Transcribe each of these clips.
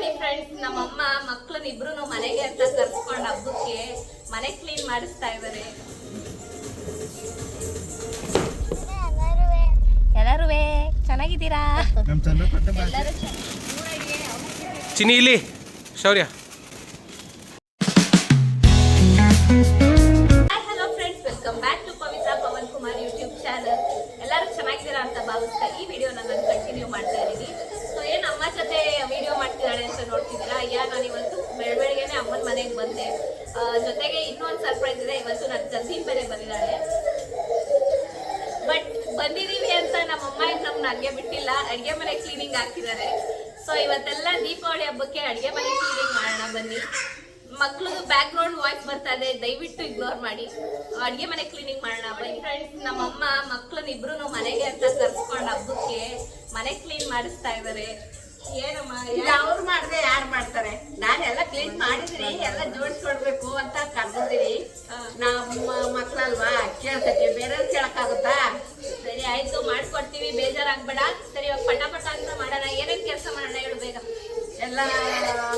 ನೋಡಿ ಫ್ರೆಂಡ್ಸ್, ನಮ್ಮಮ್ಮ ಮಕ್ಕಳನ್ನ ಇಬ್ರು ಮನೆಗೆ ಅಂತ ಕರ್ಸ್ಕೊಂಡು ಹಬ್ಬಕ್ಕೆ ಮನೆ ಕ್ಲೀನ್ ಮಾಡಿಸ್ತಾ ಇದ್ದಾರೆ. ಎಲ್ಲರೂ ಚೆನ್ನಾಗಿದ್ದೀರಾ? ಚಿನಿ ಇಲ್ಲಿ Shaurya. Hello friends, welcome back to Pavitra Pavan Kumar YouTube channel. ಎಲ್ಲರೂ ಚೆನ್ನಾಗಿದ್ದೀರಾ ಅಂತ ಭಾವಿಸ್ತಾ ಈ ವಿಡಿಯೋನ ನಾನು ಕಂಟಿನ್ಯೂ ಮಾಡ್ತಾ ಇದ್ದೀನಿ. ಸೊ ಏನು ಅಮ್ಮ ಜೊತೆ ವಿಡಿಯೋ ಮಾಡ್ತಿದ್ದಾಳೆ ಅಂತ ನೋಡ್ತಿದ್ದೀರಾ? ನಾನು ಇವತ್ತು ಬೆಳಬೆಳಗ್ಗೆನೆ ಅಮ್ಮನ ಮನೆಗೆ ಬಂದೆ. ಜೊತೆಗೆ ಇನ್ನೊಂದು ಸರ್ಪ್ರೈಸ್ ಇದೆ. ಇವತ್ತು ನನ್ನ ಕಸಿನ್ ಬೇರೆ ಬಂದಿದ್ದಾಳೆ. ಬಟ್ ಬಂದಿದ್ದೀವಿ ಅಂತ ನಮ್ಮಮ್ಮ ನಮ್ಮನ್ನ ಹಂಗೆ ಬಿಟ್ಟಿಲ್ಲ, ಅಡುಗೆ ಮನೆ ಕ್ಲೀನಿಂಗ್ ಹಾಕಿದ್ದಾರೆ. ಸೊ ಇವತ್ತೆಲ್ಲ ದೀಪಾವಳಿ ಹಬ್ಬಕ್ಕೆ ಅಡುಗೆ ಮನೆ ಕ್ಲೀನಿಂಗ್ ಮಾಡೋಣ ಬನ್ನಿ. ಮಕ್ಳದು ಬ್ಯಾಕ್ ಗ್ರೌಂಡ್ ವಾಯ್ಸ್ ಬರ್ತಾ ಇದೆ, ದಯವಿಟ್ಟು ಇಗ್ನೋರ್ ಮಾಡಿ. ಅಡುಗೆ ಮನೆ ಕ್ಲೀನಿಂಗ್ ಮಾಡೋಣ ಬನ್ನಿ ಫ್ರೆಂಡ್ಸ್. ನಮ್ಮಮ್ಮ ಮಕ್ಳನ್ನ ಇಬ್ರು ಮನೆಗೆ ಅಂತ ಕರ್ಸ್ಕೊಂಡು ಹಬ್ಬಕ್ಕೆ ಮನೆ ಕ್ಲೀನ್ ಮಾಡಿಸ್ತಾ ಇದ್ದಾರೆ. ಏನಮ್ಮ ಅವ್ರು ಮಾಡಿದ್ರೆ ಯಾರು ಮಾಡ್ತಾರೆ? ನಾನೆಲ್ಲ ಕ್ಲೀನ್ ಮಾಡಿದೀನಿ, ಎಲ್ಲ ಜೋಡಿಸ್ಕೊಡ್ಬೇಕು ಅಂತ ಕರ್ದಿದ್ದೀನಿ. ನಮ್ಮ ಮಕ್ಳಲ್ವಾ ಕೇಳ್ತೈತಿ, ಬೇರೆ ಕೇಳಕ್ಕಾಗುತ್ತಾ? ಸರಿ ಆಯ್ತು, ಮಾಡ್ಕೊಡ್ತೀವಿ, ಬೇಜಾರಾಗ್ಬೇಡ. ಸರಿ ಇವಾಗ ಪಟ ಅಂತ ಮಾಡೋಣ. ಏನೇನ್ ಕೆಲಸ ಮಾಡೋಣ ಹೇಳು ಬೇಗ. ಎಲ್ಲ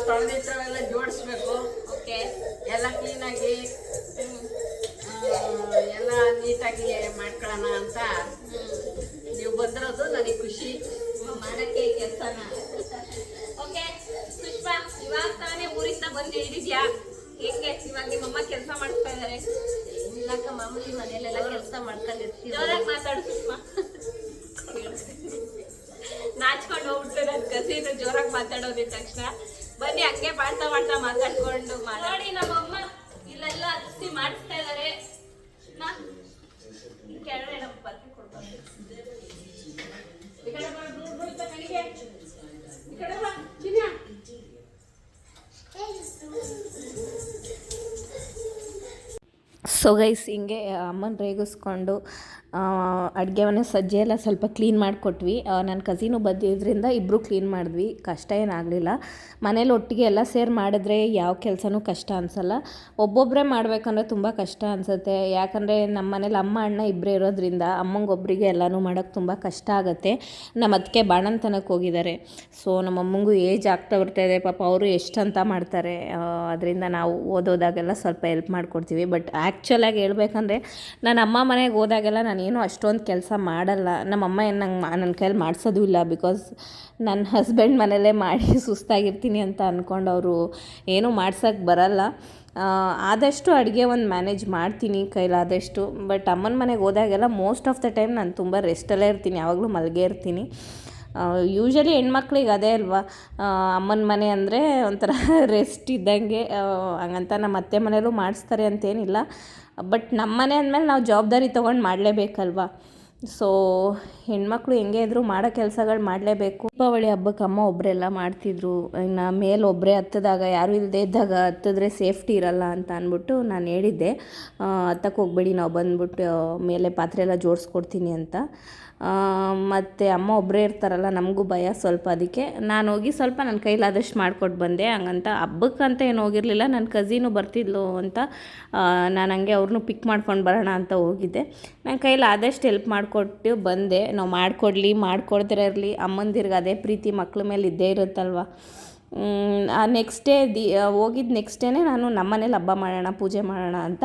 ತೊಳೆದಿಟ್ಟವೆಲ್ಲ ಜೋಡಿಸ್ಬೇಕು. ಓಕೆ, ಎಲ್ಲ ಕ್ಲೀನಾಗಿ ಎಲ್ಲ ನೀಟಾಗಿ ಮಾಡ್ಕೊಳ್ಳೋಣ ಅಂತ ನೀವು ಬಂದಿರೋದು ನನಗೆ ಖುಷಿ. ಮಾಡಕ್ಕೆ ಕೆಲಸನ. ಓಕೆ ಪುಷ್ಪಾ, ಇವಾಗ ತಾನೇ ಊರಿಂದ ಬಂದು ಹಿಡಿದ್ಯಾ? ಹೆಂಗೆ ಇವಾಗ ನಿಮ್ಮಮ್ಮ ಕೆಲಸ ಮಾಡ್ತಾ ಇದಾರೆ? ಇಲ್ಲಕ್ಕ, ಮಾಮೂಲಿ ಮನೆಯಲ್ಲೆಲ್ಲ ಕೆಲಸ ಮಾಡ್ಕೊಂಡಿರ್ತೀವಿ. ಜೋರಾಗಿ ಮಾತಾಡು ಸುಷ್ಮಾ. ನಾಚ್ಕೊಂಡು ಹೋಗ್ಬಿಟ್ಟು ನನ್ನ ಕಸಿನು ಜೋರಾಗಿ ಮಾತಾಡೋದಿದ ತಕ್ಷಣ. ಬನ್ನಿ ಹಂಗೆ ಮಾಡ್ತಾ ಮಾಡ್ತಾ ಮಾತಾಡ್ಕೊಂಡು ನೋಡಿ. ನಮ್ಮಮ್ಮ ಇಲ್ಲೆಲ್ಲ ಹಚ್ಚಿ ಮಾಡಿಸ್ತಾ ಇದಾರೆ. ಕೆಳಗಡೆ ನಮ್ಮ ಪತ್ರಿಕೆ ಕೊಡ್ಬಾರ್ದು. ಈ ಕಡೆ ಬಾ, ದೂರ ಬೀಳ್ತಾ ಕಡೆಗೆ. ಈ ಕಡೆ ಬಾ ಚಿನ್ನ. ಸೊ ಗೈಸ್, ಹಿಂಗೆ ಅಮ್ಮನ ರೇಗಿಸ್ಕೊಂಡು ಅಡುಗೆ ಮನೆ ಸಜ್ಜೆ ಎಲ್ಲ ಸ್ವಲ್ಪ ಕ್ಲೀನ್ ಮಾಡಿಕೊಟ್ವಿ. ನನ್ನ ಕಸಿನು ಬಂದಿದ್ದರಿಂದ ಇಬ್ಬರು ಕ್ಲೀನ್ ಮಾಡಿದ್ವಿ. ಕಷ್ಟ ಏನಾಗಲಿಲ್ಲ. ಮನೇಲಿ ಒಟ್ಟಿಗೆ ಎಲ್ಲ ಸೇರಿ ಮಾಡಿದ್ರೆ ಯಾವ ಕೆಲಸನೂ ಕಷ್ಟ ಅನಿಸಲ್ಲ. ಒಬ್ಬೊಬ್ಬರೇ ಮಾಡಬೇಕಂದ್ರೆ ತುಂಬ ಕಷ್ಟ ಅನಿಸುತ್ತೆ. ಯಾಕಂದರೆ ನಮ್ಮ ಮನೇಲಿ ಅಮ್ಮ ಅಣ್ಣ ಇಬ್ಬರೇ ಇರೋದ್ರಿಂದ ಅಮ್ಮಂಗೊಬ್ಬರಿಗೆ ಎಲ್ಲನೂ ಮಾಡೋಕ್ಕೆ ತುಂಬ ಕಷ್ಟ ಆಗುತ್ತೆ. ನಮ್ಮ ಅದಕ್ಕೆ ಬಾಣಂತನಕ್ಕೆ ಹೋಗಿದ್ದಾರೆ. ಸೊ ನಮ್ಮ ಅಮ್ಮಂಗೂ ಏಜ್ ಆಗ್ತಾ ಬರ್ತಾಯಿದೆ. ಪಾಪ ಅವರು ಎಷ್ಟಂತ ಮಾಡ್ತಾರೆ. ಅದರಿಂದ ನಾವು ಓದೋದಾಗೆಲ್ಲ ಸ್ವಲ್ಪ ಹೆಲ್ಪ್ ಮಾಡಿಕೊಡ್ತೀವಿ. ಬಟ್ ಆ್ಯಕ್ಚುಲಾಗಿ ಹೇಳ್ಬೇಕಂದ್ರೆ ನನ್ನ ಅಮ್ಮ ಮನೆಗೆ ಹೋದಾಗೆಲ್ಲ ನಾನೇನು ಅಷ್ಟೊಂದು ಕೆಲಸ ಮಾಡಲ್ಲ. ನಮ್ಮಮ್ಮ ಏನು ನನ್ನ ಕೈಯಲ್ಲಿ ಮಾಡಿಸೋದು ಇಲ್ಲ. ಬಿಕಾಸ್ ನನ್ನ ಹಸ್ಬೆಂಡ್ ಮನೇಲೇ ಮಾಡಿ ಸುಸ್ತಾಗಿರ್ತೀನಿ ಅಂತ ಅಂದ್ಕೊಂಡು ಅವರು ಏನೂ ಮಾಡ್ಸೋಕ್ಕೆ ಬರಲ್ಲ. ಆದಷ್ಟು ಅಡುಗೆ ಒಂದು ಮ್ಯಾನೇಜ್ ಮಾಡ್ತೀನಿ ಕೈಲಾದಷ್ಟು. ಬಟ್ ಅಮ್ಮನ ಮನೆಗೆ ಹೋದಾಗೆಲ್ಲ ಮೋಸ್ಟ್ ಆಫ್ ದ ಟೈಮ್ ನಾನು ತುಂಬ ರೆಸ್ಟಲ್ಲೇ ಇರ್ತೀನಿ, ಯಾವಾಗಲೂ ಮಲಗೇ ಇರ್ತೀನಿ. ಯೂಶ್ವಲಿ ಹೆಣ್ಮಕ್ಳಿಗೆ ಅದೇ ಅಲ್ವಾ, ಅಮ್ಮನ ಮನೆ ಅಂದರೆ ಒಂಥರ ರೆಸ್ಟ್ ಇದ್ದಂಗೆ. ಹಂಗಂತ ನಮ್ಮ ಅತ್ತೆ ಮನೇಲೂ ಮಾಡಿಸ್ತಾರೆ ಅಂತೇನಿಲ್ಲ. ಬಟ್ ನಮ್ಮ ಮನೆ ಅಂದಮೇಲೆ ನಾವು ಜವಾಬ್ದಾರಿ ತೊಗೊಂಡು ಮಾಡಲೇಬೇಕಲ್ವ. ಸೊ ಹೆಣ್ಮಕ್ಳು ಹೆಂಗೆ ಇದ್ದರೂ ಮಾಡೋ ಕೆಲಸಗಳು ಮಾಡಲೇಬೇಕು. ದೀಪಾವಳಿ ಹಬ್ಬಕ್ಕೆ ಅಮ್ಮ ಒಬ್ಬರೆಲ್ಲ ಮಾಡ್ತಿದ್ರು. ಇನ್ನು ಮೇಲೆ ಒಬ್ಬರೇ ಹತ್ತದಾಗ, ಯಾರೂ ಇಲ್ಲದೆ ಇದ್ದಾಗ ಹತ್ತಿದ್ರೆ ಸೇಫ್ಟಿ ಇರಲ್ಲ ಅಂತ ಅಂದ್ಬಿಟ್ಟು ನಾನು ಹೇಳಿದ್ದೆ, ಹತ್ತಕ್ಕೆ ಹೋಗ್ಬೇಡಿ, ನಾವು ಬಂದ್ಬಿಟ್ಟು ಮೇಲೆ ಪಾತ್ರೆ ಎಲ್ಲ ಜೋಡಿಸ್ಕೊಡ್ತೀನಿ ಅಂತ. ಮತ್ತು ಅಮ್ಮ ಒಬ್ಬರೇ ಇರ್ತಾರಲ್ಲ, ನಮಗೂ ಭಯ ಸ್ವಲ್ಪ. ಅದಕ್ಕೆ ನಾನು ಹೋಗಿ ಸ್ವಲ್ಪ ನನ್ನ ಕೈಲಾದಷ್ಟು ಮಾಡಿಕೊಟ್ಟು ಬಂದೆ. ಹಂಗಂತ ಹಬ್ಬಕ್ಕಂತ ಏನು ಹೋಗಿರಲಿಲ್ಲ. ನನ್ನ ಕಸಿನು ಬರ್ತಿದ್ಲು ಅಂತ ನಾನು ಹಂಗೆ ಅವ್ರನ್ನೂ ಪಿಕ್ ಮಾಡ್ಕೊಂಡು ಬರೋಣ ಅಂತ ಹೋಗಿದ್ದೆ. ನನ್ನ ಕೈಲಿ ಆದಷ್ಟು ಹೆಲ್ಪ್ ಮಾಡಿಕೊಟ್ಟು ಬಂದೆ. ನಾವು ಮಾಡ್ಕೊಡ್ದಿರ ಇರಲಿ, ಅಮ್ಮಂದಿರ್ಗೆ ಅದೇ ಪ್ರೀತಿ ಮಕ್ಳ ಮೇಲೆ ಇದ್ದೇ ಇರುತ್ತಲ್ವ. ನೆಕ್ಸ್ಟ್ ಡೇ ಹೋಗಿದ್ದು ನೆಕ್ಸ್ಟ್ ಡೇನೇ ನಾನು ನಮ್ಮ ಮನೇಲಿ ಹಬ್ಬ ಮಾಡೋಣ, ಪೂಜೆ ಮಾಡೋಣ ಅಂತ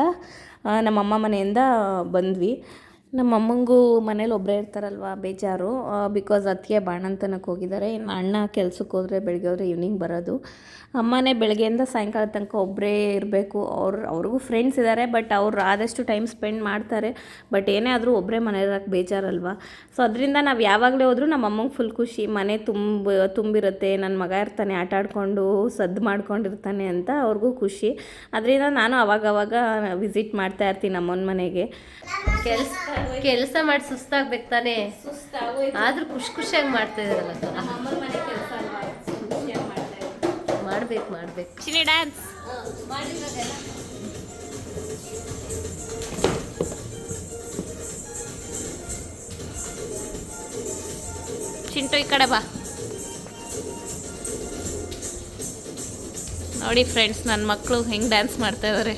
ನಮ್ಮಮ್ಮ ಮನೆಯಿಂದ ಬಂದ್ವಿ. ನಮ್ಮ ಅಮ್ಮಂಗೂ ಮನೇಲಿ ಒಬ್ಬರೇ ಇರ್ತಾರಲ್ವ, ಬೇಜಾರು. ಬಿಕಾಸ್ ಅದಕ್ಕೆ ಬಾಣಂತನಕ್ಕೆ ಹೋಗಿದ್ದಾರೆ. ಇನ್ನು ಅಣ್ಣ ಕೆಲ್ಸಕ್ಕೆ ಹೋದರೆ ಬೆಳಗ್ಗೆ ಹೋದರೆ ಈವ್ನಿಂಗ್ ಬರೋದು. ಅಮ್ಮನೇ ಬೆಳಗ್ಗೆಯಿಂದ ಸಾಯಂಕಾಲ ತನಕ ಒಬ್ಬರೇ ಇರಬೇಕು. ಅವ್ರಿಗೂ ಫ್ರೆಂಡ್ಸ್ ಇದ್ದಾರೆ, ಬಟ್ ಅವ್ರು ಆದಷ್ಟು ಟೈಮ್ ಸ್ಪೆಂಡ್ ಮಾಡ್ತಾರೆ. ಬಟ್ ಏನೇ ಆದರೂ ಒಬ್ಬರೇ ಮನೆಯವ್ರಿಗೆ ಬೇಜಾರಲ್ವ. ಸೊ ಅದರಿಂದ ನಾವು ಯಾವಾಗಲೇ ಹೋದರೂ ನಮ್ಮ ಅಮ್ಮಂಗೆ ಫುಲ್ ಖುಷಿ. ಮನೆ ತುಂಬಿರುತ್ತೆ, ನನ್ನ ಮಗ ಇರ್ತಾನೆ, ಆಟ ಆಡಿಕೊಂಡು ಸದ್ದು ಮಾಡ್ಕೊಂಡಿರ್ತಾನೆ ಅಂತ ಅವ್ರಿಗೂ ಖುಷಿ. ಅದರಿಂದ ನಾನು ಅವಾಗವಾಗ ವಿಸಿಟ್ ಮಾಡ್ತಾ ಇರ್ತೀನಿ ಅಮ್ಮನ ಮನೆಗೆ. ಕೆಲಸ ಮಾಡಿ ಸುಸ್ತಾಗ್ಬೇಕು ತಾನೇ, ಆದ್ರೂ ಖುಷಿಯಾಗಿ ಮಾಡ್ತಾ ಇದಾರಲ್ಲ. ಮಾಡ್ಬೇಕು ಚಿನಿ ಡ್ಯಾನ್ಸ್ ಚಿಂಟು ಈ ಕಡೆ ಬಾ. ನೋಡಿ ಫ್ರೆಂಡ್ಸ್, ನನ್ನ ಮಕ್ಕಳು ಹೆಂಗೆ ಡ್ಯಾನ್ಸ್ ಮಾಡ್ತಾ ಇದ್ದಾರೆ.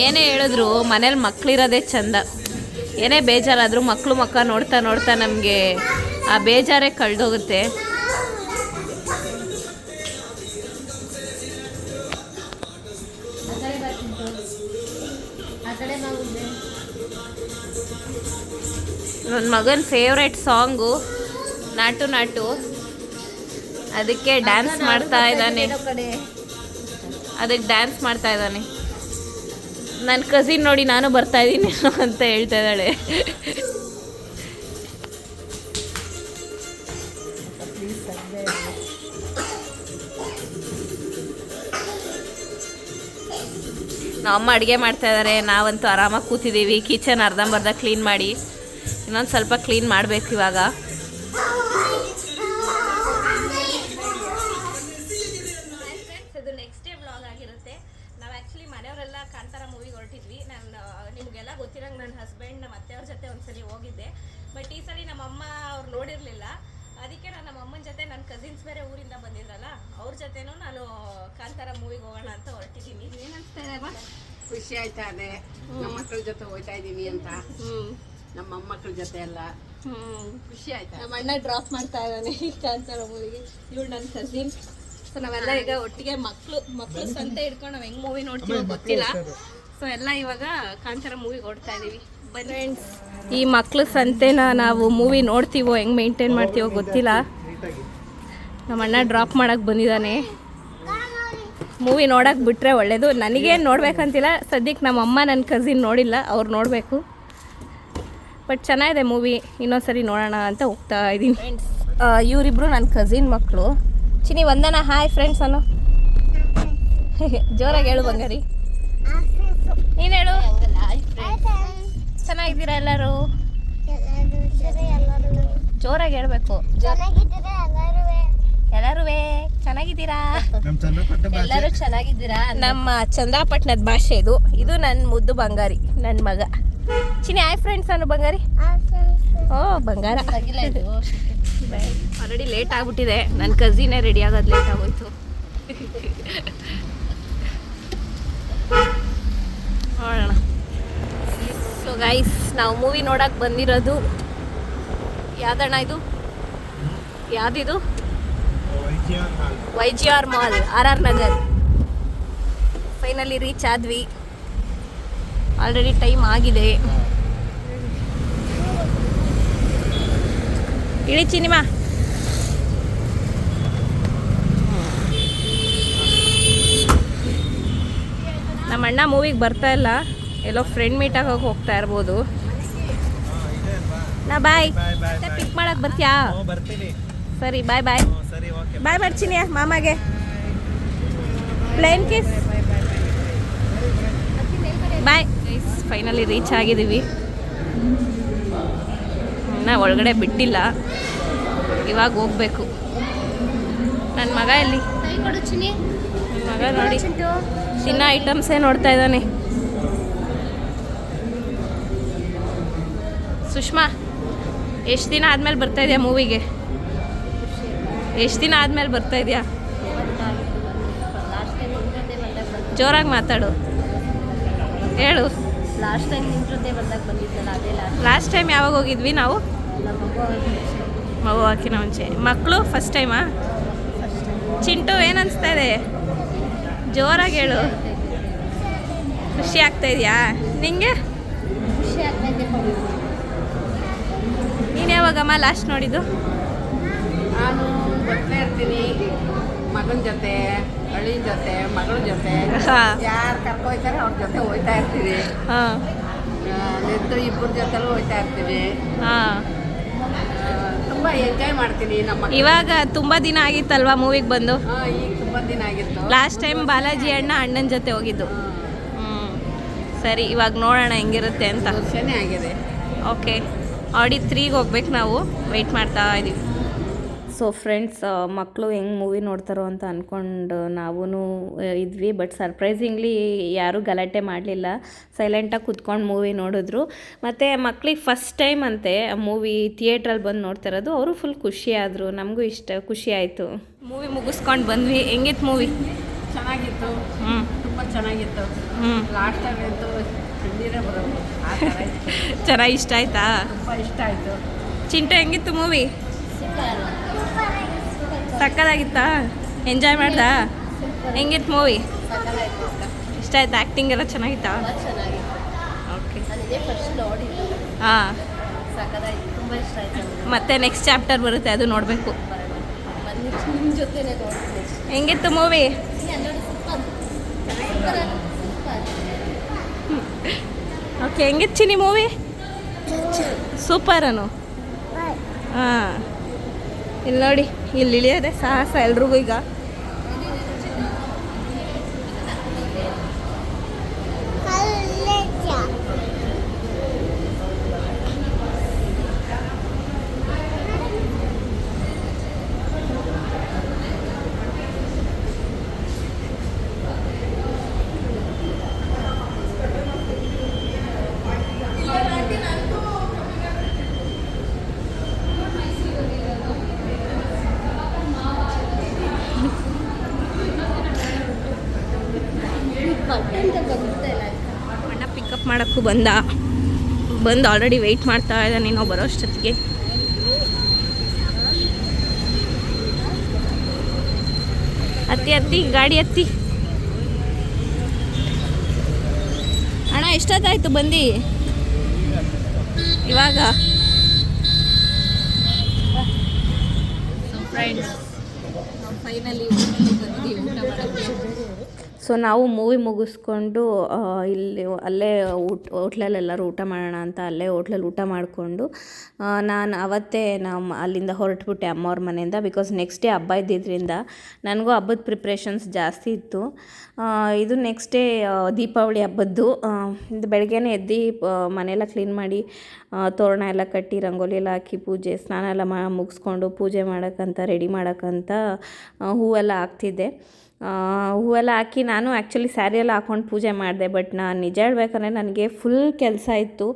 ಏನೇ ಹೇಳಿದ್ರು ಮನೇಲಿ ಮಕ್ಕಳಿರೋದೇ ಚಂದ. ಏನೇ ಬೇಜಾರಾದರೂ ಮಕ್ಕಳು ಮುಖ ನೋಡ್ತಾ ನೋಡ್ತಾ ನಮಗೆ ಆ ಬೇಜಾರೇ ಕಳೆದೋಗುತ್ತೆ. ನನ್ನ ಮಗನ ಫೇವ್ರೆಟ್ ಸಾಂಗು ನಾಟು ನಾಟು, ಅದಕ್ಕೆ ಡ್ಯಾನ್ಸ್ ಮಾಡ್ತಾ ಇದ್ದಾನೆ. ಅದಕ್ಕೆ ಡ್ಯಾನ್ಸ್ ಮಾಡ್ತಾ ಇದ್ದಾನೆ. ನನ್ನ ಕಸಿನ್ ನೋಡಿ ನಾನು ಬರ್ತಾ ಇದ್ದೀನಿ ಅಂತ ಹೇಳ್ತಾ ಇದ್ದಾಳೆ. ನಮ್ಮಮ್ಮ ಅಡುಗೆ ಮಾಡ್ತಾ ಇದ್ದಾರೆ, ನಾವಂತೂ ಆರಾಮಾಗಿ ಕೂತಿದ್ದೀವಿ. ಕಿಚನ್ ಅರ್ಧಂಬರ್ಧ ಕ್ಲೀನ್ ಮಾಡಿ, ಇನ್ನೊಂದು ಸ್ವಲ್ಪ ಕ್ಲೀನ್ ಮಾಡಬೇಕು ಇವಾಗ. ಇದು ನೆಕ್ಸ್ಟ್ ಡೇ ವ್ಲಾಗ್ ಆಗಿರುತ್ತೆ. ನಾವು ಆ್ಯಕ್ಚುಲಿ ಮನೆಯವರೆಲ್ಲ ಕಾಂತಾರ ಮೂವಿಗೆ ಹೊರಟಿದ್ವಿ. ನಿಮಗೆಲ್ಲ ಗೊತ್ತಿರಂಗೆ ನನ್ನ ಹಸ್ಬೆಂಡ್ ನಮ್ಮ ಅತ್ತೆಯವ್ರ ಜೊತೆ ಒಂದ್ಸಲಿ ಹೋಗಿದ್ದೆ. ಬಟ್ ಈ ಸಲ ನಮ್ಮಮ್ಮ ಅವ್ರು ನೋಡಿರಲಿಲ್ಲ. ಅದಕ್ಕೆ ನಾನು ನಮ್ಮ ಅಮ್ಮನ ಜೊತೆ ನನ್ನ ಕಸಿನ್ಸ್ ಬೇರೆ ಊರಿಂದ ಬಂದಿದ್ರಲ್ಲ, ಅವ್ರ ಜೊತೆನೂ ನಾನು ಕಾಂತಾರ ಮೂವಿಗೆ ಹೋಗೋಣ ಅಂತ ಹೊರಟಿದ್ದೀನಿ. ಏನು ಅನಿಸ್ತಾ ಇದೆ ಅಮ್ಮ? ಖುಷಿ ಆಯ್ತಾ ಅದೇ ನಮ್ಮ ಮಕ್ಕಳ ಜೊತೆ ಹೋಗ್ತಾ ಇದ್ದೀವಿ ಅಂತ. ನಮ್ಮ ಮೊಮ್ಮಕ್ಕಳ ಜೊತೆ ಎಲ್ಲ ಖುಷಿ ಆಯ್ತಾ. ನಮ್ಮ ಅಣ್ಣ ಡ್ರಾಪ್ ಮಾಡ್ತಾ ಇದ್ದಾನೆ ಕಾಂತಾರ ಮೂವಿಗೆ. ಇವಳು ನನ್ನ ಕಸಿನ್. ಸೊ ನಾವೆಲ್ಲ ಈಗ ಒಟ್ಟಿಗೆ ಮಕ್ಕಳು ಸಂತೆ ಹಿಡ್ಕೊಂಡು ನಾವು ಹೆಂಗೆ ಮೂವಿ ನೋಡ್ತೀವೋ ಗೊತ್ತಿಲ್ಲ. ಸೊ ಎಲ್ಲ ಇವಾಗ ಕಾಂತಾರ ಮೂವಿಗೆ ಓಡ್ತಾ ಇದ್ದೀವಿ. ಫ್ರೆಂಡ್ಸ್, ಈ ಮಕ್ಕಳು ಸಂತೆನ ನಾವು ಮೂವಿ ನೋಡ್ತೀವೋ ಹೆಂಗೆ ಮೇಂಟೈನ್ ಮಾಡ್ತೀವೋ ಗೊತ್ತಿಲ್ಲ. ನಮ್ಮ ಅಣ್ಣ ಡ್ರಾಪ್ ಮಾಡೋಕ್ಕೆ ಬಂದಿದ್ದಾನೆ. ಮೂವಿ ನೋಡೋಕೆ ಬಿಟ್ಟರೆ ಒಳ್ಳೆಯದು. ನನಗೇನು ನೋಡ್ಬೇಕಂತಿಲ್ಲ ಸದ್ಯಕ್ಕೆ. ನಮ್ಮ ಅಮ್ಮ ನನ್ನ ಕಸಿನ್ ನೋಡಿಲ್ಲ, ಅವ್ರು ನೋಡಬೇಕು. ಬಟ್ ಚೆನ್ನಾಗಿದೆ ಮೂವಿ, ಇನ್ನೊಂದ್ಸರಿ ನೋಡೋಣ ಅಂತ ಹೋಗ್ತಾ ಇದ್ದೀನಿ. ಫ್ರೆಂಡ್ಸ್, ಇವರಿಬ್ರು ನನ್ನ ಕಸಿನ್ ಮಕ್ಕಳು. ಚಿನಿ ವಂದನ ಹಾಯ್ ಫ್ರೆಂಡ್ಸ್ ಅನ್ನು ಜೋರಾಗಿ ಹೇಳು ಬಂಗಾರಿ. ನೀನು ಹೇಳು. ಚೆನ್ನಾಗಿದ್ದೀರಾ ಎಲ್ಲರೂ? ಜೋರಾಗಿ ಹೇಳ್ಬೇಕು. ಎಲ್ಲರೂ ಚೆನ್ನಾಗಿದ್ದೀರಾ? ಎಲ್ಲರೂ ಚೆನ್ನಾಗಿದ್ದೀರಾ? ನಮ್ಮ ಚಂದ್ರಪಟ್ಟಣದ ಭಾಷೆ ಇದು. ಇದು ನನ್ನ ಮುದ್ದು ಬಂಗಾರಿ, ನನ್ನ ಮಗ. ಚಿನಿ ಹಾಯ್ ಫ್ರೆಂಡ್ಸ್ ಅನ್ನು ಬಂಗಾರಿ. ಓ ಬಂಗಾರ. ಆಲ್ರೆಡಿ ಲೇಟ್ ಆಗ್ಬಿಟ್ಟಿದೆ. ನನ್ನ ಕಸಿನೇ ರೆಡಿ ಆಗೋದು ಲೇಟ್ ಆಗೋಯ್ತು. ನೋಡೋಣ. ಸೊ ಗೈಸ್, ನಾವು ಮೂವಿ ನೋಡೋಕೆ ಬಂದಿರೋದು ಯಾವ್ದಣ್ಣ ಇದು? ಯಾವುದಿದು? YGR mall, RR Nagar. Finally reach ಆದ್ವಿ. ಆಲ್ರೆಡಿ ಟೈಮ್ ಆಗಿದೆ. ಇಳಿ ಚಿನಿಮಾ. ನಮ್ಮ ಅಣ್ಣ ಮೂವಿಗೆ ಬರ್ತಾ ಇಲ್ಲ, ಎಲ್ಲೋ ಫ್ರೆಂಡ್ ಮೀಟ್ ಆಗೋಕೆ ಹೋಗ್ತಾ ಇರ್ಬೋದು. ನಾ ಬಾಯ್. ಪಿಕ್ ಮಾಡಕ್ಕೆ ಬರ್ತೀಯಾ? ಸರಿ ಬಾಯ್ ಬಾಯ್. ಬಾಯ್ ಮಾಡ್ತೀನಿ ಮಾಮಗೆ. Plane kiss. Bye. Finally reach ಆಗಿದ್ದೀವಿ. ಇನ್ನೂ ಒಳಗಡೆ ಬಿಟ್ಟಿಲ್ಲ, ಇವಾಗ ಹೋಗ್ಬೇಕು. ನನ್ನ ಮಗ ಎಲ್ಲಿ? ನನ್ನ ಮಗ ನೋಡಿ ತಿನ್ನೋ ಐಟಮ್ಸೇ ನೋಡ್ತಾ ಇದ್ದಾನೆ. ಸುಷ್ಮಾ, ಎಷ್ಟು ದಿನ ಆದಮೇಲೆ ಬರ್ತಾ ಇದೆಯಾ ಮೂವಿಗೆ? ಎಷ್ಟು ದಿನ ಆದಮೇಲೆ ಬರ್ತಾ ಇದೆಯಾ? ಜೋರಾಗಿ ಮಾತಾಡು, ಹೇಳು. ಲಾಸ್ಟ್ ಟೈಮ್ ನಿಮ್ಮ ಜೊತೆ ಬಂದಾಗ ಬಂದಿದ್ದಲ್ಲ, ಅದೇ ಲಾಸ್ಟ್ ಟೈಮ್ ಯಾವಾಗ ಹೋಗಿದ್ವಿ ನಾವು? ಮಗು ಹಾಕಿನ ಮುಂಚೆ. ಮಕ್ಕಳು ಫಸ್ಟ್ ಟೈಮಾ? ಚಿಂಟು ಏನು ಅನಿಸ್ತಾ ಇದೆ? ಜೋರಾಗಿ ಹೇಳು. ಖುಷಿ ಆಗ್ತಾ ಇದೆಯಾ ನಿಂಗೆ? ಖುಷಿ ಆಗ್ತೈತೆ. ನೀನು ಯಾವಾಗಮ್ಮ ಲಾಸ್ಟ್ ನೋಡಿದ್ದು? ನಾನು ಬರ್ತಾ ಇರ್ತೀನಿ ಮಗನ ಜೊತೆ, ಅಳಿನ ಜೊತೆ, ಮಗಳ ಜೊತೆ. ಯಾರು ಕರ್ಕೊಯ್ತಾರೆ ಅವ್ರ ಜೊತೆ ಹೋಗ್ತಾ ಇರ್ತೀವಿ. ಹಾಂ, ನಿಂತು ಇಬ್ಬರ ಜೊತೆಲೂ ಹೋಗ್ತಾ ಇರ್ತೀವಿ. ಹಾಂ, ತುಂಬ ಎಂಜಾಯ್ ಮಾಡ್ತೀನಿ. ನಮ್ಮ ಇವಾಗ ತುಂಬ ದಿನ ಆಗಿತ್ತಲ್ವಾ ಮೂವಿಗೆ ಬಂದು? ಈಗ ತುಂಬ ದಿನ ಆಗಿತ್ತು. ಲಾಸ್ಟ್ ಟೈಮ್ ಬಾಲಾಜಿ ಅಣ್ಣನ ಜೊತೆ ಹೋಗಿದ್ದು. ಸರಿ, ಇವಾಗ ನೋಡೋಣ ಹೆಂಗಿರುತ್ತೆ ಅಂತ. ವರ್ಷನೇ ಆಗಿದೆ. ಓಕೆ, ಆಡಿ 3ಗೆ ಹೋಗ್ಬೇಕು ನಾವು. ವೆಯ್ಟ್ ಮಾಡ್ತಾ ಇದ್ದೀವಿ. ಸೊ ಫ್ರೆಂಡ್ಸ್, ಮಕ್ಕಳು ಹೆಂಗೆ ಮೂವಿ ನೋಡ್ತಾರೋ ಅಂತ ಅಂದ್ಕೊಂಡು ನಾವೂ ಇದ್ವಿ. ಬಟ್ ಸರ್ಪ್ರೈಸಿಂಗ್ಲಿ ಯಾರೂ ಗಲಾಟೆ ಮಾಡಲಿಲ್ಲ, ಸೈಲೆಂಟಾಗಿ ಕುತ್ಕೊಂಡು ಮೂವಿ ನೋಡಿದ್ರು. ಮತ್ತು ಮಕ್ಳಿಗೆ ಫಸ್ಟ್ ಟೈಮ್ ಅಂತೆ ಮೂವಿ ಥಿಯೇಟ್ರಲ್ಲಿ ಬಂದು ನೋಡ್ತಾ ಇರೋದು. ಅವರು ಫುಲ್ ಖುಷಿಯಾದರು, ನಮಗೂ ಖುಷಿ ಆಯಿತು. ಮೂವಿ ಮುಗಿಸ್ಕೊಂಡು ಬಂದ್ವಿ. ಹೆಂಗಿತ್ತು ಮೂವಿ? ಚೆನ್ನಾಗಿತ್ತು, ಹ್ಞೂ, ತುಂಬ ಚೆನ್ನಾಗಿತ್ತು. ಹ್ಞೂ, ಲಾಸ್ಟ್ ಟೈಮ್ ಅಂತೂ ನೀರೇ ಬರೋದು ಆ ಥರ ಇತ್ತು. ಚೆನ್ನಾಗಿ ಇಷ್ಟ ಆಯ್ತಾ? ತುಂಬ ಇಷ್ಟ ಆಯಿತು. ಚಿಂಟು ಹೆಂಗಿತ್ತು ಮೂವಿ? ಸಕ್ಕದಾಗಿತ್ತಾ? ಎಂಜಾಯ್ ಮಾಡ್ದಾ? ಹೆಂಗಿತ್ತು ಮೂವಿ? ಇಷ್ಟ ಆಯ್ತಾ? ಆ್ಯಕ್ಟಿಂಗ್ ಎಲ್ಲ ಚೆನ್ನಾಗಿತ್ತಾ? ಓಕೆ. ಹಾಂ, ತುಂಬ ಇಷ್ಟ ಆಯ್ತು. ಮತ್ತೆ ನೆಕ್ಸ್ಟ್ ಚಾಪ್ಟರ್ ಬರುತ್ತೆ, ಅದು ನೋಡಬೇಕು. ನಿಮ್ಮ ಜೊತೆನೇ ನೋಡ್ತೀನಿ. ಹೆಂಗಿತ್ತು ಮೂವಿ? ಓಕೆ, ಹೆಂಗಿತ್ತು ಚಿನಿ ಮೂವಿ? ಸೂಪರ್ ಅನು. ಹಾಂ, ಇಲ್ಲಿ ನೋಡಿ, ಇಲ್ಲಿ ಇಳಿಯೋದೆ ಸಾಹಸ ಎಲ್ರಿಗೂ ಈಗ. ಅಣ್ಣ ಪಿಕಪ್ ಮಾಡೋಕ್ಕೂ ಬಂದು ಆಲ್ರೆಡಿ ವೆಯ್ಟ್ ಮಾಡ್ತಾ ಇದ್ದಾನೆ ನಾವು ಬರೋ ಅಷ್ಟೊತ್ತಿಗೆ. ಹತ್ತಿ ಗಾಡಿ ಹತ್ತಿ. ಅಣ್ಣ ಎಷ್ಟೊತ್ತಾಯ್ತು ಬಂದು? ಇವಾಗ ಫ್ರೆಂಡ್ಸ್ ಫೈನಲಿ ಬಂದು ಊಟ ಮಾಡೋಕ್ಕೆ. ಸೊ ನಾವು ಮೂವಿ ಮುಗಿಸ್ಕೊಂಡು ಅಲ್ಲೇ ಹೋಟ್ಲಲ್ಲಿ ಎಲ್ಲರೂ ಊಟ ಮಾಡೋಣ ಅಂತ ಅಲ್ಲೇ ಹೋಟ್ಲಲ್ಲಿ ಊಟ ಮಾಡಿಕೊಂಡು ನಾನು ಅವತ್ತೇ ಅಲ್ಲಿಂದ ಹೊರಟ್ಬಿಟ್ಟೆ ಅಮ್ಮವ್ರ ಮನೆಯಿಂದ. ಬಿಕಾಸ್ ನೆಕ್ಸ್ಟ್ ಡೇ ಹಬ್ಬ ಇದ್ದಿದ್ದರಿಂದ ನನಗೂ ಹಬ್ಬದ ಪ್ರಿಪ್ರೇಷನ್ಸ್ ಜಾಸ್ತಿ ಇತ್ತು. ಇದು ನೆಕ್ಸ್ಟ್ ಡೇ ದೀಪಾವಳಿ ಹಬ್ಬದ್ದು. ಇದು ಬೆಳಗ್ಗೆನೇ ಎದ್ದು ಮನೆಯೆಲ್ಲ ಕ್ಲೀನ್ ಮಾಡಿ ತೋರಣ ಎಲ್ಲ ಕಟ್ಟಿ ರಂಗೋಲಿ ಎಲ್ಲ ಹಾಕಿ ಪೂಜೆ ಸ್ನಾನ ಎಲ್ಲ ಮುಗಿಸ್ಕೊಂಡು ಪೂಜೆ ಮಾಡೋಕ್ಕಂತ ರೆಡಿ ಮಾಡೋಕ್ಕಂತ ಹೂವೆಲ್ಲ ಹಾಕ್ತಿದ್ದೆ. ಹೂವೆಲ್ಲ ಹಾಕಿ ನಾನು ಆ್ಯಕ್ಚುಲಿ ಸ್ಯಾರಿ ಎಲ್ಲ ಹಾಕ್ಕೊಂಡು ಪೂಜೆ ಮಾಡಿದೆ. ಬಟ್ ನಾನು ನಿಜ ಹೇಳ್ಬೇಕಂದ್ರೆ ನನಗೆ ಫುಲ್ ಕೆಲಸ ಇತ್ತು.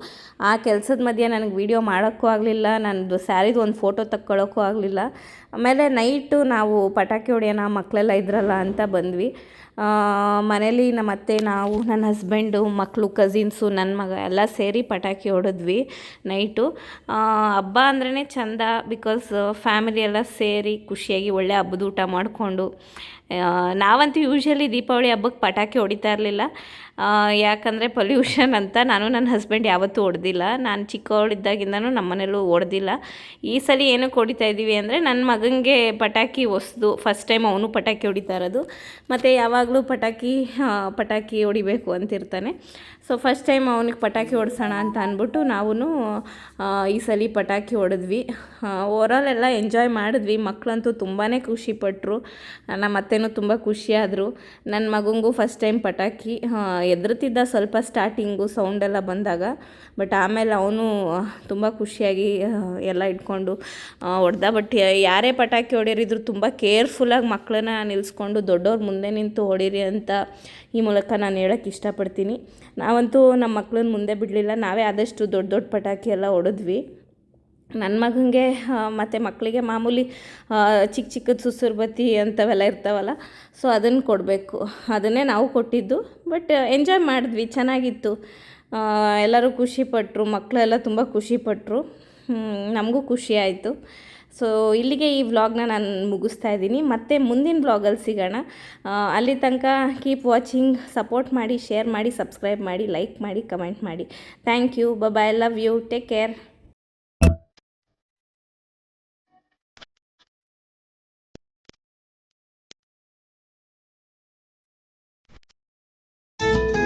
ಆ ಕೆಲಸದ ಮಧ್ಯೆ ನನಗೆ ವೀಡಿಯೋ ಮಾಡೋಕ್ಕೂ ಆಗಲಿಲ್ಲ, ನನ್ನದು ಸ್ಯಾರಿದು ಒಂದು ಫೋಟೋ ತಕ್ಕೊಳ್ಳೋಕ್ಕೂ ಆಗಲಿಲ್ಲ. ಆಮೇಲೆ ನೈಟು ನಾವು ಪಟಾಕಿ ಹೊಡೆಯೋಣ ಮಕ್ಕಳೆಲ್ಲ ಇದ್ರಲ್ಲ ಅಂತ ಬಂದ್ವಿ. ಮನೇಲಿ ನಮ್ಮ ಅತ್ತೆ, ನಾವು, ನನ್ನ ಹಸ್ಬೆಂಡು, ಮಕ್ಕಳು, ಕಸಿನ್ಸು, ನನ್ನ ಮಗ ಎಲ್ಲ ಸೇರಿ ಪಟಾಕಿ ಹೊಡೆದ್ವಿ ನೈಟು. ಹಬ್ಬ ಅಂದ್ರೇ ಚೆಂದ. ಬಿಕಾಸ್ ಫ್ಯಾಮಿಲಿ ಎಲ್ಲ ಸೇರಿ ಖುಷಿಯಾಗಿ ಒಳ್ಳೆ ಹಬ್ಬದ ಊಟ ಮಾಡಿಕೊಂಡು. ನಾವಂತೂ ಯೂಶ್ವಲಿ ದೀಪಾವಳಿ ಹಬ್ಬಕ್ಕೆ ಪಟಾಕಿ ಹೊಡಿತಾ ಇರಲಿಲ್ಲ. ಯಾಕಂದರೆ ಪೊಲ್ಯೂಷನ್ ಅಂತ ನಾನು ನನ್ನ ಹಸ್ಬೆಂಡ್ ಯಾವತ್ತೂ ಹೊಡೆದಿಲ್ಲ. ನಾನು ಚಿಕ್ಕವಳಿದ್ದಾಗಿಂದನೂ ನಮ್ಮ ಮನೇಲೂ ಹೊಡೆದಿಲ್ಲ. ಈ ಸಲ ಏನಕ್ಕೆ ಹೊಡಿತಾ ಇದ್ದೀವಿ ಅಂದರೆ ನನ್ನ ಮಗನಿಗೆ ಪಟಾಕಿ ಹೊಸ್ದು ಫಸ್ಟ್ ಟೈಮ್ ಅವನು ಪಟಾಕಿ ಹೊಡಿತಾ ಇರೋದು. ಮತ್ತು ಯಾವಾಗಲೂ ಪಟಾಕಿ ಹೊಡಿಬೇಕು ಅಂತಿರ್ತಾನೆ. ಸೊ ಫಸ್ಟ್ ಟೈಮ್ ಅವನಿಗೆ ಪಟಾಕಿ ಹೊಡ್ಸೋಣ ಅಂತ ಅಂದ್ಬಿಟ್ಟು ನಾವು ಈ ಸಲ ಪಟಾಕಿ ಹೊಡೆದ್ವಿ. ಓವರಾಲ್ ಎಲ್ಲ ಎಂಜಾಯ್ ಮಾಡಿದ್ವಿ. ಮಕ್ಕಳಂತೂ ತುಂಬಾ ಖುಷಿಪಟ್ಟರು. ನಮ್ಮ ಅತ್ತೆನೂ ತುಂಬ ಖುಷಿಯಾದರು. ನನ್ನ ಮಗನಿಗೂ ಫಸ್ಟ್ ಟೈಮ್ ಪಟಾಕಿ ಎದುರುತ್ತಿದ್ದ ಸ್ವಲ್ಪ ಸ್ಟಾರ್ಟಿಂಗು ಸೌಂಡೆಲ್ಲ ಬಂದಾಗ. ಬಟ್ ಆಮೇಲೆ ಅವನು ತುಂಬ ಖುಷಿಯಾಗಿ ಎಲ್ಲ ಇಟ್ಕೊಂಡು ಹೊಡೆದ. ಬಟ್ ಯಾರೇ ಪಟಾಕಿ ಹೊಡೆಯೋರಿದ್ರು ತುಂಬ ಕೇರ್ಫುಲ್ಲಾಗಿ ಮಕ್ಕಳನ್ನ ನಿಲ್ಲಿಸ್ಕೊಂಡು ದೊಡ್ಡವ್ರ ಮುಂದೆ ನಿಂತು ಹೊಡೀರಿ ಅಂತ ಈ ಮೂಲಕ ನಾನು ಹೇಳೋಕ್ಕೆ ಇಷ್ಟಪಡ್ತೀನಿ. ನಾವಂತೂ ನಮ್ಮ ಮಕ್ಕಳನ್ನ ಮುಂದೆ ಬಿಡಲಿಲ್ಲ. ನಾವೇ ಆದಷ್ಟು ದೊಡ್ಡ ಪಟಾಕಿ ಎಲ್ಲ ಹೊಡೆದ್ವಿ. ನನ್ನ ಮಗನಿಗೆ ಮತ್ತು ಮಕ್ಕಳಿಗೆ ಮಾಮೂಲಿ ಚಿಕ್ಕದು ಸುಸುರು ಬತ್ತಿ ಅಂಥವೆಲ್ಲ ಇರ್ತಾವಲ್ಲ, ಸೊ ಅದನ್ನು ಕೊಡಬೇಕು. ಅದನ್ನೇ ನಾವು ಕೊಟ್ಟಿದ್ದು. ಬಟ್ ಎಂಜಾಯ್ ಮಾಡಿದ್ವಿ, ಚೆನ್ನಾಗಿತ್ತು. ಎಲ್ಲರೂ ಖುಷಿಪಟ್ಟರು, ಮಕ್ಕಳೆಲ್ಲ ತುಂಬ ಖುಷಿಪಟ್ಟರು. ನಮಗೂ ಖುಷಿ ಆಯಿತು. ಸೊ ಇಲ್ಲಿಗೆ ಈ ವ್ಲಾಗ್ನ ನಾನು ಮುಗಿಸ್ತಾ ಇದ್ದೀನಿ. ಮತ್ತು ಮುಂದಿನ ವ್ಲಾಗಲ್ಲಿ ಸಿಗೋಣ. ಅಲ್ಲಿ ತನಕ ಕೀಪ್ ವಾಚಿಂಗ್, ಸಪೋರ್ಟ್ ಮಾಡಿ, ಶೇರ್ ಮಾಡಿ, ಸಬ್ಸ್ಕ್ರೈಬ್ ಮಾಡಿ, ಲೈಕ್ ಮಾಡಿ, ಕಮೆಂಟ್ ಮಾಡಿ. Thank you. Bye, love you, take care.